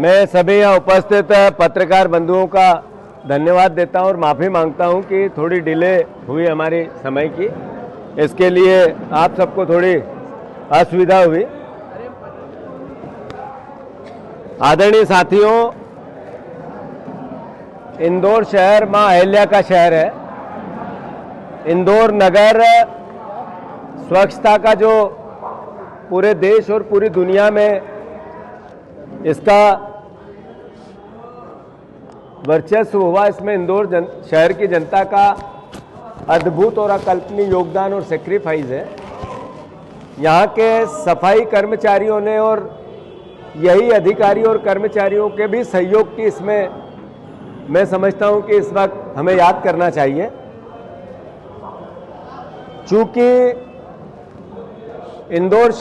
मैं सभी यहाँ उपस्थित पत्रकार बंधुओं का धन्यवाद देता हूँ और माफ़ी मांगता हूँ कि थोड़ी डिले हुई हमारी समय की, इसके लिए आप सबको थोड़ी असुविधा हुई। आदरणीय साथियों, इंदौर शहर मां अहिल्या का शहर है। इंदौर नगर स्वच्छता का जो पूरे देश और पूरी दुनिया में इसका वर्चस्व हुआ, इसमें इंदौर शहर की जनता का अद्भुत और अकल्पनीय योगदान और सेक्रीफाइस है। यहाँ के सफाई कर्मचारियों ने और यही अधिकारी और कर्मचारियों के भी सहयोग की इसमें मैं समझता हूँ कि इस वक्त हमें याद करना चाहिए। चूँकि इंदौर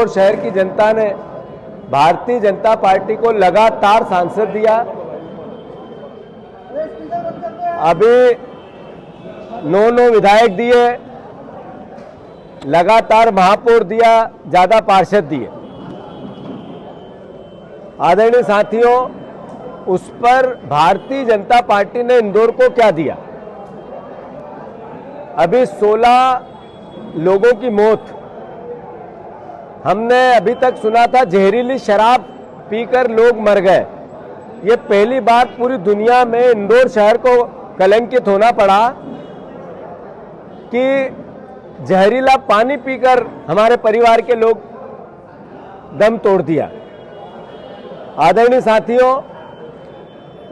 शहर की जनता ने भारतीय जनता पार्टी को लगातार सांसद दिया, अभी 9 विधायक दिए, लगातार महापौर दिया, ज्यादा पार्षद दिए। आदरणीय साथियों, उस पर भारतीय जनता पार्टी ने इंदौर को क्या दिया? अभी 16 लोगों की मौत, हमने अभी तक सुना था जहरीली शराब पीकर लोग मर गए। ये पहली बार पूरी दुनिया में इंदौर शहर को कलंकित होना पड़ा कि जहरीला पानी पीकर हमारे परिवार के लोग दम तोड़ दिया। आदरणीय साथियों,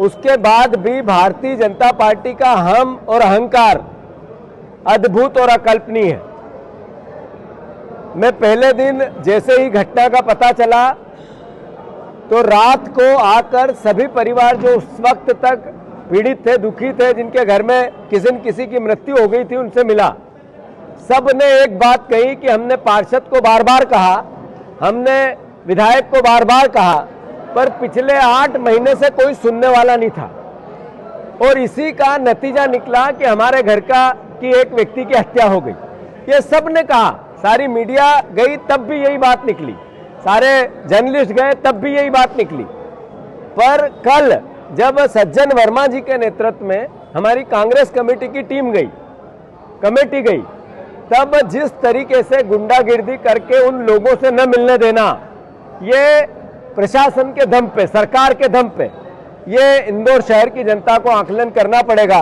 उसके बाद भी भारतीय जनता पार्टी का हम और अहंकार अद्भुत और अकल्पनीय है। मैं पहले दिन जैसे ही घटना का पता चला तो रात को आकर सभी परिवार जो उस वक्त तक पीड़ित थे, दुखी थे, जिनके घर में किसी न किसी की मृत्यु हो गई थी, उनसे मिला। सब ने एक बात कही कि हमने पार्षद को बार बार कहा, हमने विधायक को बार बार कहा, पर पिछले 8 महीने से कोई सुनने वाला नहीं था। और इसी का नतीजा निकला कि हमारे घर की एक व्यक्ति की हत्या हो गई। ये सब ने कहा, सारी मीडिया गई तब भी यही बात निकली, सारे जर्नलिस्ट गए तब भी यही बात निकली। पर कल जब सज्जन वर्मा जी के नेतृत्व में हमारी कांग्रेस कमेटी की कमेटी गई, तब जिस तरीके से गुंडागिर्दी करके उन लोगों से न मिलने देना, ये प्रशासन के दम पे, सरकार के दम पे, ये इंदौर शहर की जनता को आकलन करना पड़ेगा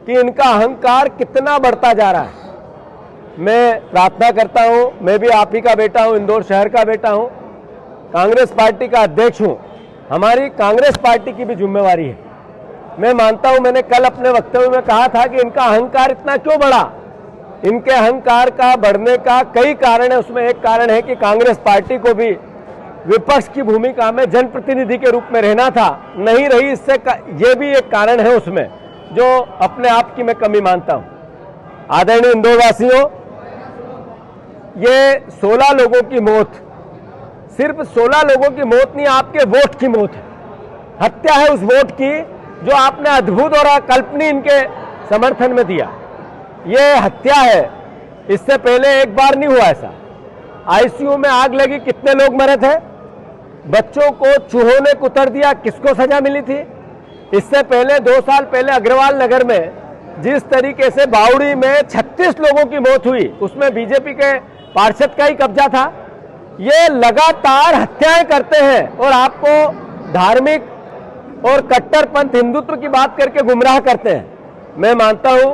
कि इनका अहंकार कितना बढ़ता जा रहा है। मैं प्रार्थना करता हूं, मैं भी आप ही का बेटा हूं, इंदौर शहर का बेटा हूं, कांग्रेस पार्टी का अध्यक्ष हूं, हमारी कांग्रेस पार्टी की भी जिम्मेवारी है। मैं मानता हूं, मैंने कल अपने वक्तव्य में कहा था कि इनका अहंकार इतना क्यों बढ़ा। इनके अहंकार का बढ़ने का कई कारण है। उसमें एक कारण है कि कांग्रेस पार्टी को भी विपक्ष की भूमिका में जनप्रतिनिधि के रूप में रहना था, नहीं रही। इससे ये भी एक कारण है उसमें, जो अपने आप की मैं कमी मानता हूं। आदरणीय इंदौर वासियों, ये 16 लोगों की मौत, सिर्फ 16 लोगों की मौत नहीं, आपके वोट की मौत है, हत्या है उस वोट की जो आपने अद्भुत और अकल्पनीय इनके समर्थन में दिया। ये हत्या है, इससे पहले एक बार नहीं हुआ ऐसा। आईसीयू में आग लगी, कितने लोग मरे थे? बच्चों को चूहों ने कुतर दिया, किसको सजा मिली थी? इससे पहले 2 साल पहले अग्रवाल नगर में जिस तरीके से बावड़ी में 36 लोगों की मौत हुई, उसमें बीजेपी के पार्षद का ही कब्जा था। ये लगातार हत्याएं करते हैं और आपको धार्मिक और कट्टरपंथ हिंदुत्व की बात करके गुमराह करते हैं। मैं मानता हूं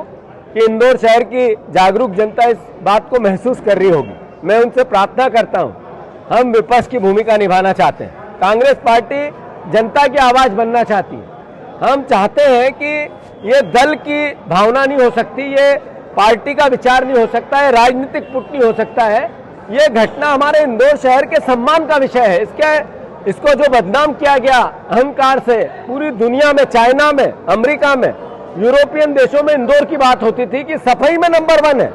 कि इंदौर शहर की जागरूक जनता इस बात को महसूस कर रही होगी। मैं उनसे प्रार्थना करता हूं, हम विपक्ष की भूमिका निभाना चाहते हैं, कांग्रेस पार्टी जनता की आवाज बनना चाहती है। हम चाहते हैं कि ये दल की भावना नहीं हो सकती, ये पार्टी का विचार नहीं हो सकता है, राजनीतिक पुट नहीं हो सकता है। ये घटना हमारे इंदौर शहर के सम्मान का विषय है। इसको जो बदनाम किया गया अहंकार से, पूरी दुनिया में, चाइना में, अमेरिका में, यूरोपियन देशों में इंदौर की बात होती थी कि सफाई में नंबर 1 है।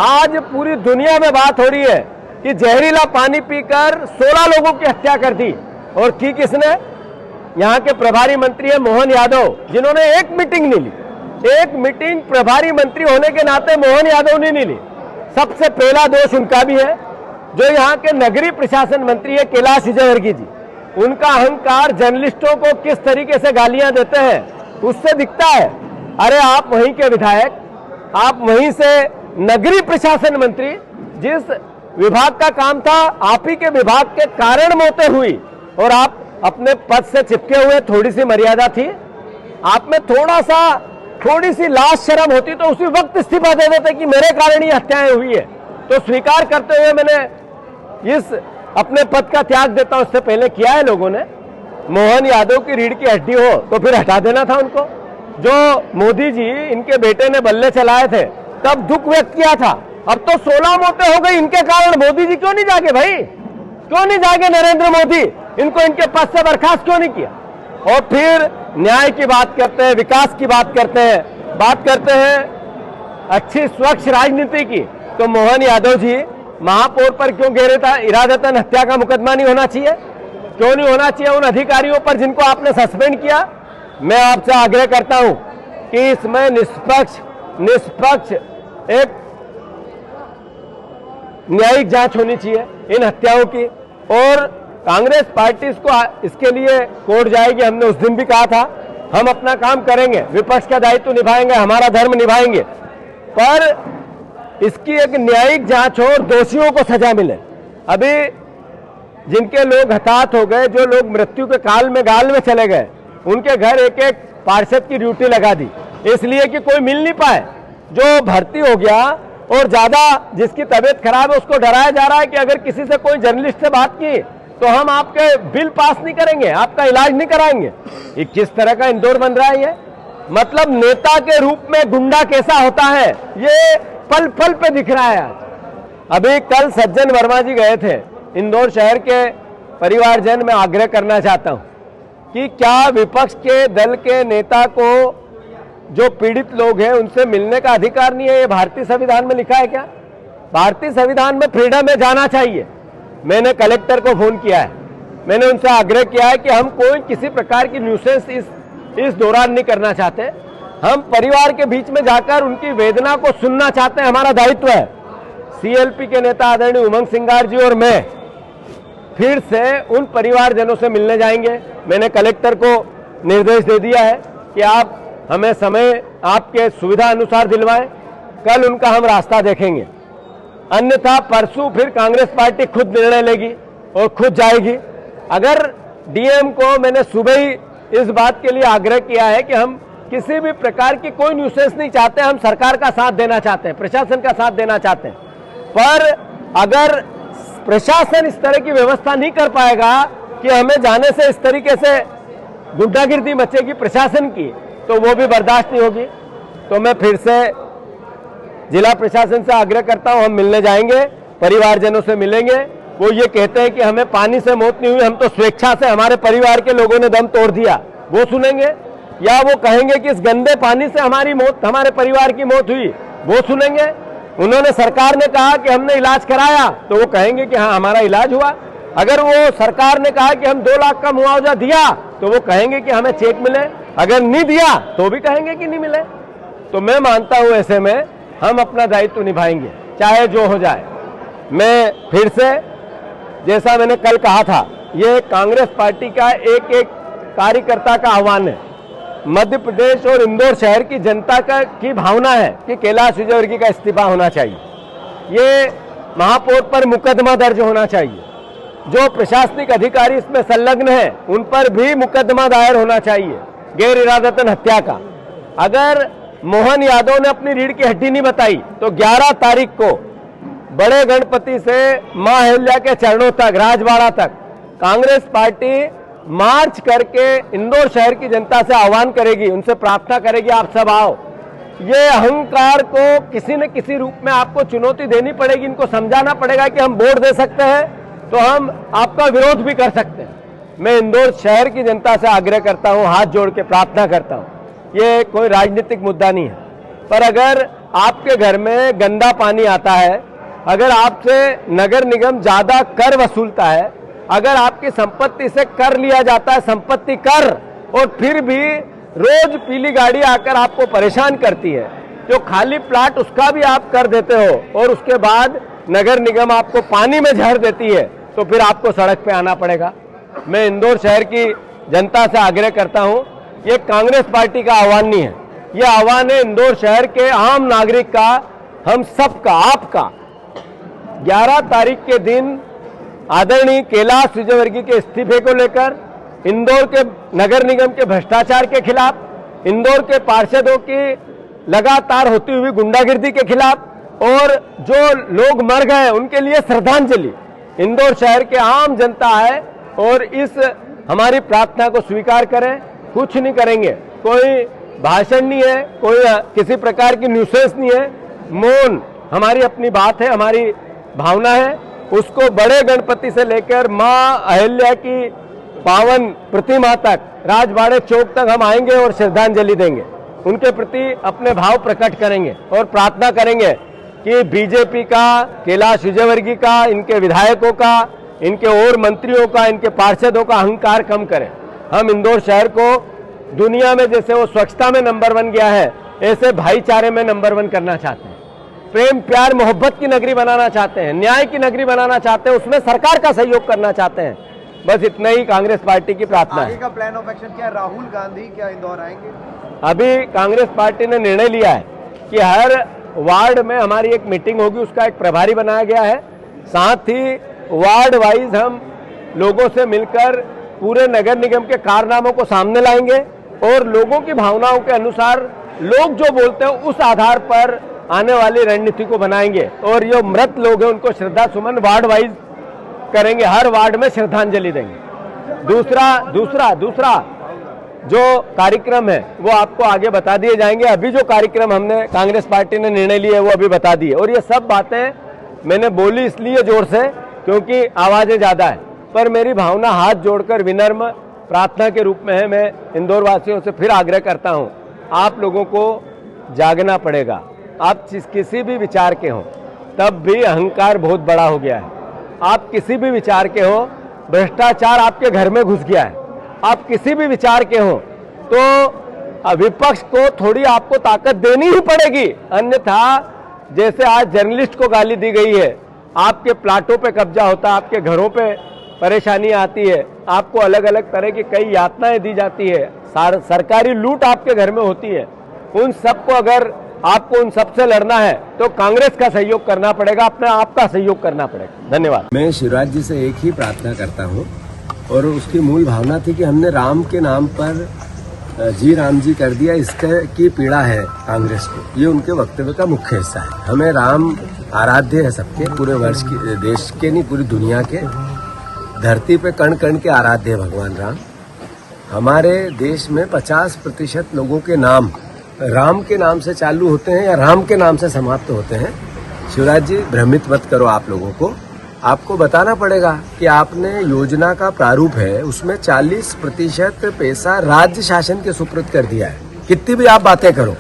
आज पूरी दुनिया में बात हो रही है कि जहरीला पानी पीकर 16 लोगों की हत्या कर दी। और की किसने? यहाँ के प्रभारी मंत्री है मोहन यादव, जिन्होंने एक मीटिंग नहीं ली। एक मीटिंग प्रभारी मंत्री होने के नाते मोहन यादव ने नहीं ली। सबसे पहला दोष उनका भी है। जो यहाँ के नगरीय प्रशासन मंत्री है कैलाश विजयवर्गीय जी, उनका अहंकार जर्नलिस्टों को किस तरीके से गालियां देते हैं उससे दिखता है। अरे आप वहीं के विधायक, आप वहीं से नगरीय प्रशासन मंत्री, जिस विभाग का काम था आप ही के विभाग के कारण मौतें हुई और आप अपने पद से चिपके हुए, थोड़ी सी मर्यादा थी आप में, थोड़ी सी लाज शर्म होती तो उसी वक्त इस्तीफा दे देते कि मेरे कारण ही हत्याएं हुई है। तो स्वीकार करते हुए मैंने इस अपने पद का त्याग देता हूं, उससे पहले किया है लोगों ने। मोहन यादव की रीढ़ की हड्डी हो तो फिर हटा देना था उनको। जो मोदी जी इनके बेटे ने बल्ले चलाए थे तब दुख व्यक्त किया था, अब तो 16 मौतें हो गई इनके कारण। मोदी जी क्यों नहीं जागे भाई, क्यों नहीं जागे नरेंद्र मोदी, इनको इनके पद से बर्खास्त क्यों नहीं किया? और फिर न्याय की बात करते हैं, विकास की बात करते हैं अच्छी स्वच्छ राजनीति की। तो मोहन यादव जी महापौर पर क्यों घेरे था? इरादतन हत्या का मुकदमा नहीं होना चाहिए? क्यों नहीं होना चाहिए उन अधिकारियों पर जिनको आपने सस्पेंड किया? मैं आपसे आग्रह करता हूं कि इसमें निष्पक्ष एक न्यायिक जांच होनी चाहिए इन हत्याओं की। और कांग्रेस पार्टी इसके लिए कोर्ट जाएगी। हमने उस दिन भी कहा था हम अपना काम करेंगे, विपक्ष का दायित्व निभाएंगे, हमारा धर्म निभाएंगे, पर इसकी एक न्यायिक जांच हो और दोषियों को सजा मिले। अभी जिनके लोग हताहत हो गए, जो लोग मृत्यु के गाल में चले गए, उनके घर एक एक पार्षद की ड्यूटी लगा दी इसलिए कि कोई मिल नहीं पाए। जो भर्ती हो गया और ज्यादा जिसकी तबीयत खराब है उसको डराया जा रहा है कि अगर किसी से कोई जर्नलिस्ट से बात की तो हम आपके बिल पास नहीं करेंगे, आपका इलाज नहीं कराएंगे। ये किस तरह का इंदौर बन रहा है? ये मतलब नेता के रूप में गुंडा कैसा होता है ये पल पल पे दिख रहा है आज। अभी कल सज्जन वर्मा जी गए थे इंदौर शहर के परिवारजन। मैं आग्रह करना चाहता हूं कि क्या विपक्ष के दल के नेता को जो पीड़ित लोग हैं उनसे मिलने का अधिकार नहीं है? ये भारतीय संविधान में लिखा है क्या? भारतीय संविधान में फ्रीडम में जाना चाहिए। मैंने कलेक्टर को फोन किया है, मैंने उनसे आग्रह किया है कि हम कोई किसी प्रकार की न्यूसेंस इस दौरान नहीं करना चाहते। हम परिवार के बीच में जाकर उनकी वेदना को सुनना चाहते हैं, हमारा दायित्व है। सीएलपी के नेता आदरणीय उमंग सिंगार जी और मैं फिर से उन परिवारजनों से मिलने जाएंगे। मैंने कलेक्टर को निर्देश दे दिया है कि आप हमें समय आपके सुविधा अनुसार दिलवाएं। कल उनका हम रास्ता देखेंगे, अन्यथा परसों फिर कांग्रेस पार्टी खुद निर्णय लेगी और खुद जाएगी। अगर डीएम को मैंने सुबह ही इस बात के लिए आग्रह किया है कि हम किसी भी प्रकार की कोई न्यूसेंस नहीं चाहते, हम सरकार का साथ देना चाहते हैं, प्रशासन का साथ देना चाहते हैं। पर अगर प्रशासन इस तरह की व्यवस्था नहीं कर पाएगा कि हमें जाने से इस तरीके से गुंडागिर्दी मचेगी प्रशासन की, तो वो भी बर्दाश्त नहीं होगी। तो मैं फिर से जिला प्रशासन से आग्रह करता हूं, हम मिलने जाएंगे, परिवारजनों से मिलेंगे। वो ये कहते हैं कि हमें पानी से मौत नहीं हुई, हम तो स्वेच्छा से, हमारे परिवार के लोगों ने दम तोड़ दिया, वो सुनेंगे? या वो कहेंगे कि इस गंदे पानी से हमारे परिवार की मौत हुई, वो सुनेंगे? उन्होंने, सरकार ने कहा कि हमने इलाज कराया, तो वो कहेंगे कि हाँ हमारा इलाज हुआ। अगर वो सरकार ने कहा कि हम 2 लाख का मुआवजा दिया, तो वो कहेंगे कि हमें चेक मिले। अगर नहीं दिया तो भी कहेंगे कि नहीं मिले। तो मैं मानता हूं ऐसे में हम अपना दायित्व निभाएंगे, चाहे जो हो जाए। मैं फिर से, जैसा मैंने कल कहा था, ये कांग्रेस पार्टी का एक एक कार्यकर्ता का आह्वान है। मध्य प्रदेश और इंदौर शहर की जनता की भावना है कि कैलाश विजयवर्गीय का इस्तीफा होना चाहिए। ये महापौर पर मुकदमा दर्ज होना चाहिए। जो प्रशासनिक अधिकारी इसमें संलग्न है उन पर भी मुकदमा दायर होना चाहिए, गैर इरादतन हत्या का। अगर मोहन यादव ने अपनी रीढ़ की हड्डी नहीं बताई तो 11 तारीख को बड़े गणपति से मां अहिल्या के चरणों तक, राजवाड़ा तक कांग्रेस पार्टी मार्च करके इंदौर शहर की जनता से आह्वान करेगी, उनसे प्रार्थना करेगी, आप सब आओ। ये अहंकार को किसी न किसी रूप में आपको चुनौती देनी पड़ेगी, इनको समझाना पड़ेगा कि हम वोट दे सकते हैं तो हम आपका विरोध भी कर सकते हैं। मैं इंदौर शहर की जनता से आग्रह करता हूं, हाथ जोड़ के प्रार्थना करता हूं, ये कोई राजनीतिक मुद्दा नहीं है, पर अगर आपके घर में गंदा पानी आता है, अगर आपसे नगर निगम ज्यादा कर वसूलता है, अगर आपकी संपत्ति से कर लिया जाता है, संपत्ति कर, और फिर भी रोज पीली गाड़ी आकर आपको परेशान करती है, जो खाली प्लाट उसका भी आप कर देते हो, और उसके बाद नगर निगम आपको पानी में झड़ देती है, तो फिर आपको सड़क पे आना पड़ेगा। मैं इंदौर शहर की जनता से आग्रह करता हूं, ये कांग्रेस पार्टी का आह्वान नहीं है, ये आह्वान है इंदौर शहर के आम नागरिक का, हम सबका, आपका। 11 तारीख के दिन आदरणीय कैलाश विजयवर्गीय के इस्तीफे को लेकर, इंदौर के नगर निगम के भ्रष्टाचार के खिलाफ, इंदौर के पार्षदों की लगातार होती हुई गुंडागिर्दी के खिलाफ और जो लोग मर गए उनके लिए श्रद्धांजलि इंदौर शहर के आम जनता है और इस हमारी प्रार्थना को स्वीकार करें। कुछ नहीं करेंगे, कोई भाषण नहीं है, कोई किसी प्रकार की न्यूसेंस नहीं है, मौन हमारी अपनी बात है, हमारी भावना है। उसको बड़े गणपति से लेकर मां अहिल्या की पावन प्रतिमा तक, राजबाड़े चौक तक हम आएंगे और श्रद्धांजलि देंगे, उनके प्रति अपने भाव प्रकट करेंगे और प्रार्थना करेंगे कि बीजेपी का, कैलाश विजयवर्गीय का, इनके विधायकों का, इनके और मंत्रियों का, इनके पार्षदों का अहंकार कम करें। हम इंदौर शहर को दुनिया में जैसे वो स्वच्छता में नंबर 1 गया है, ऐसे भाईचारे में नंबर 1 करना चाहते हैं, प्रेम प्यार मोहब्बत की नगरी बनाना चाहते हैं, न्याय की नगरी बनाना चाहते हैं, उसमें सरकार का सहयोग करना चाहते हैं। बस इतना ही कांग्रेस पार्टी की प्रार्थना है। आगे का प्लान ऑफ एक्शन क्या है? राहुल गांधी क्या इंदौर आएंगे? अभी कांग्रेस पार्टी ने निर्णय लिया है कि हर वार्ड में हमारी एक मीटिंग होगी, उसका एक प्रभारी बनाया गया है। साथ ही वार्ड वाइज हम लोगों से मिलकर पूरे नगर निगम के कारनामों को सामने लाएंगे और लोगों की भावनाओं के अनुसार लोग जो बोलते हैं उस आधार पर आने वाली रणनीति को बनाएंगे और जो मृत लोग हैं उनको श्रद्धा सुमन वार्ड वाइज करेंगे, हर वार्ड में श्रद्धांजलि देंगे। दूसरा जो कार्यक्रम है वो आपको आगे बता दिए जाएंगे। अभी जो कार्यक्रम हमने कांग्रेस पार्टी ने निर्णय लिए वो अभी बता दिए, और ये सब बातें मैंने बोली इसलिए जोर से क्योंकि आवाजें ज्यादा है, पर मेरी भावना हाथ जोड़कर विनम्र प्रार्थना के रूप में है। मैं इंदौर वासियों से फिर आग्रह करता हूं, आप लोगों को जागना पड़ेगा। आप किसी भी विचार के हों, तब भी अहंकार बहुत बड़ा हो गया है। आप किसी भी विचार के हो, भ्रष्टाचार आपके घर में घुस गया है। आप किसी भी विचार के हो तो विपक्ष को थोड़ी आपको ताकत देनी ही पड़ेगी, अन्यथा जैसे आज जर्नलिस्ट को गाली दी गई है, आपके प्लाटों पे कब्जा होता है, आपके घरों पे परेशानी आती है, आपको अलग अलग तरह की कई यातनाएं दी जाती है, सरकारी लूट आपके घर में होती है। उन सबको अगर आपको उन सबसे लड़ना है तो कांग्रेस का सहयोग करना पड़ेगा, अपने आप का सहयोग करना पड़ेगा। धन्यवाद। मैं शिवराज जी से एक ही प्रार्थना करता हूँ और उसकी मूल भावना थी कि हमने राम के नाम पर जी राम जी कर दिया, इसके की पीड़ा है कांग्रेस को। ये उनके वक्तव्य का मुख्य हिस्सा है। हमें राम आराध्य है सबके, पूरे वर्ष के, देश के नहीं पूरी दुनिया के, धरती पे कण कण के आराध्य है भगवान राम। हमारे देश में 50% लोगों के नाम राम के नाम से चालू होते हैं या राम के नाम से समाप्त होते हैं। शिवराज जी, भ्रमित मत करो आप लोगों को। आपको बताना पड़ेगा कि आपने योजना का प्रारूप है, उसमें 40% पैसा राज्य शासन के सुपुर्द कर दिया है। कितनी भी आप बातें करो,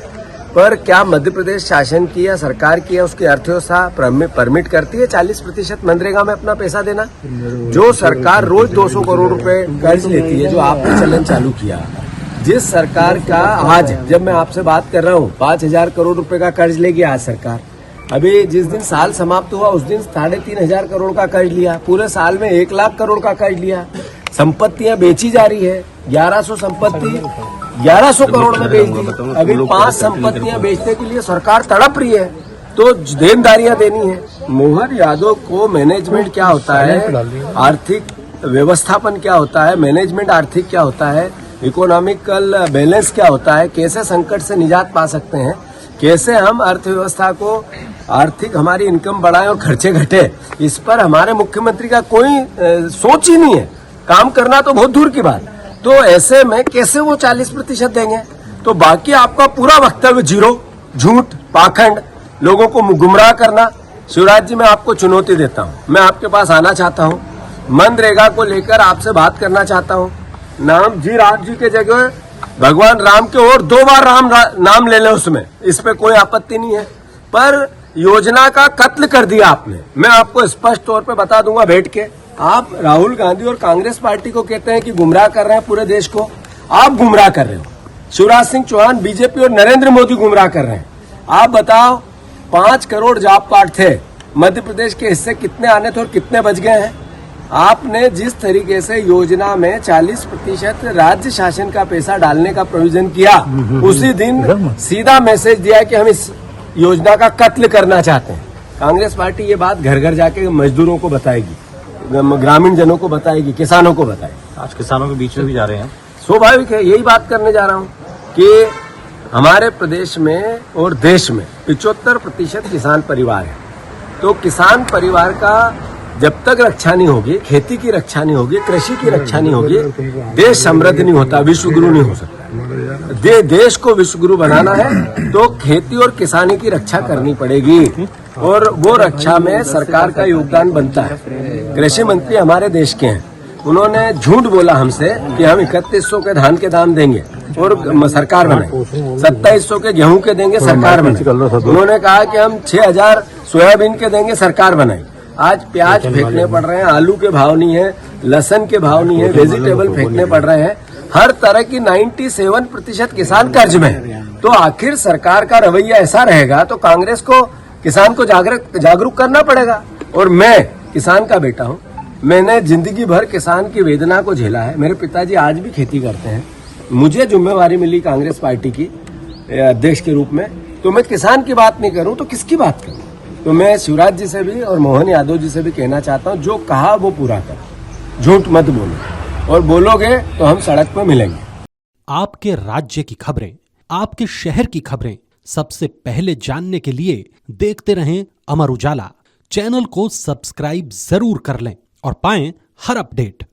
पर क्या मध्य प्रदेश शासन की या सरकार की या उसकी अर्थव्यवस्था परमिट करती है 40% मनरेगा में अपना पैसा देना? जो सरकार रोज 200 करोड़ रुपए कर्ज लेती है, जो आपने चलन चालू किया, जिस सरकार का आज जब मैं आपसे बात कर रहा हूँ 5,000 करोड़ रुपए का कर्ज लेगी आज सरकार। अभी जिस दिन साल समाप्त हुआ उस दिन 3,500 करोड़ का कर्ज लिया, पूरे साल में 1 लाख करोड़ का कर्ज लिया। संपत्तियां बेची जा रही है, 1100 संपत्ति 1100 करोड़ में बेच दी। अभी 5 संपत्तियां बेचने के लिए सरकार तड़प रही है, तो देनदारियां देनी है। मोहन यादव को मैनेजमेंट क्या होता है, आर्थिक व्यवस्थापन क्या होता है, मैनेजमेंट आर्थिक क्या होता है, इकोनॉमिकल बैलेंस क्या होता है, कैसे संकट से निजात पा सकते हैं, कैसे हम अर्थव्यवस्था को आर्थिक हमारी इनकम बढ़ाएं और खर्चे घटे, इस पर हमारे मुख्यमंत्री का कोई सोच ही नहीं है। काम करना तो बहुत दूर की बात। तो ऐसे में कैसे वो 40% देंगे? तो बाकी आपका पूरा वक्तव्य जीरो, झूठ, पाखंड, लोगों को गुमराह करना। शिवराज जी, मैं आपको चुनौती देता हूँ, मैं आपके पास आना चाहता हूँ, मनरेगा को लेकर आपसे बात करना चाहता हूँ। नाम जी राम जी के जगह भगवान राम के और 2 बार नाम ले लें उसमें, इस पे कोई आपत्ति नहीं है, पर योजना का कत्ल कर दिया आपने। मैं आपको स्पष्ट तौर पे बता दूंगा बैठ के। आप राहुल गांधी और कांग्रेस पार्टी को कहते हैं कि गुमराह कर रहे हैं पूरे देश को, आप गुमराह कर रहे हो। शिवराज सिंह चौहान, बीजेपी और नरेंद्र मोदी गुमराह कर रहे हैं। आप बताओ, 5 करोड़ जॉब कार्ड थे, मध्य प्रदेश के हिस्से कितने आने थे और कितने बच गए हैं? आपने जिस तरीके से योजना में 40% राज्य शासन का पैसा डालने का प्रोविजन किया, उसी दिन सीधा मैसेज दिया कि हम इस योजना का कत्ल करना चाहते हैं। कांग्रेस पार्टी ये बात घर घर जाके मजदूरों को बताएगी, ग्रामीण जनों को बताएगी, किसानों को बताएगी। आज किसानों के बीच में भी जा रहे हैं। स्वाभाविक है, यही बात करने जा रहा हूं कि हमारे प्रदेश में और देश में 75% किसान परिवार है। तो किसान परिवार का जब तक रक्षा नहीं होगी, खेती की रक्षा नहीं होगी, कृषि की रक्षा नहीं होगी, देश समृद्ध नहीं होता, विश्वगुरु नहीं हो सकता। देश को विश्वगुरु बनाना है तो खेती और किसानी की रक्षा करनी पड़ेगी, और वो रक्षा में सरकार का योगदान बनता है। कृषि मंत्री हमारे देश के हैं, उन्होंने झूठ बोला हमसे कि हम 3100 के धान के दाम देंगे और सरकार बनाए, 2700 के गेहूं के देंगे, सरकार बनाए। उन्होंने कहा कि हम 6000 सोयाबीन के देंगे, सरकार बनाई। आज प्याज फेंकने पड़ रहे हैं, आलू के भाव नहीं है, लहसन के भाव नहीं है, वेजिटेबल फेंकने पड़ रहे हैं। हर तरह की 97% किसान कर्ज में है। तो आखिर सरकार का रवैया ऐसा रहेगा तो कांग्रेस को किसान को जागरूक करना पड़ेगा। और मैं किसान का बेटा हूं, मैंने जिंदगी भर किसान की वेदना को झेला है। मेरे पिताजी आज भी खेती करते हैं। मुझे जिम्मेवारी मिली कांग्रेस पार्टी की अध्यक्ष के रूप में, तो मैं किसान की बात नहीं करूं तो किसकी बात करूं? तो मैं शिवराज जी से भी और मोहन यादव जी से भी कहना चाहता हूं, जो कहा वो पूरा करो, झूठ मत बोलो, और बोलोगे तो हम सड़क पर मिलेंगे। आपके राज्य की खबरें, आपके शहर की खबरें सबसे पहले जानने के लिए देखते रहें अमर उजाला। चैनल को सब्सक्राइब जरूर कर लें और पाएं हर अपडेट।